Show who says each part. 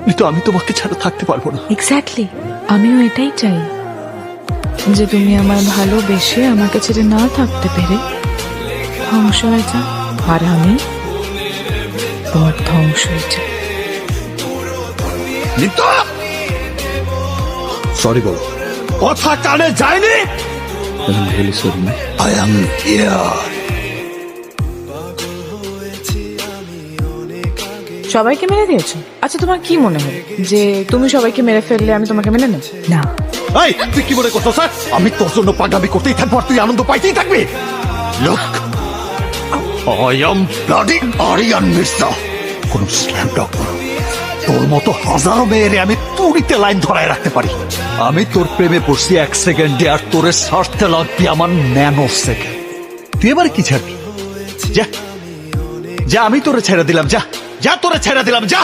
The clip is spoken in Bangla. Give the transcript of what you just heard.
Speaker 1: কিন্তু আমি তোমাকে ছাড়া থাকতে পারবো না।
Speaker 2: এক্স্যাক্টলি, আমিও এটাই চাই যে তুমি আমার ভালোবেসে আমাকে ছেড়ে না থাকতে পেরে ধ্বংস হয়ে যাও, আর আমি তোমার ধ্বংস হয়ে যাই।
Speaker 1: সরি বলো।
Speaker 3: কথা কানে যায়নি।
Speaker 1: I am here.
Speaker 2: সবাইকে মেরে দিয়েছো? আচ্ছা, তোমার কি মনে হয় যে তুমি সবাইকে মেরে ফেললে আমি তোমাকে মেনে নেব? না।
Speaker 3: এই তুই কি মনে করছো স্যার আমি তোর জন্য পাগামি করতেই থাকবো আর তুই আনন্দ পাইতেই থাকবি? Look, I am bloody Aryan Mirza, কোন স্ল্যাম ডগ। তোর মতো হাজারো মেয়েরে আমি তুড়িতে লাইন ধরায় রাখতে পারি।
Speaker 1: আমি তোর প্রেমে পড়ছি 1 সেকেন্ডে, আর তোরে সারতে লাগবি আমার ন্যানো সেকেন্ড। তুই এবার কি ছাড়বি? যা যা, আমি তোরে ছেড়ে দিলাম, যা যা, তোরে ছেড়ে দিলাম, যা।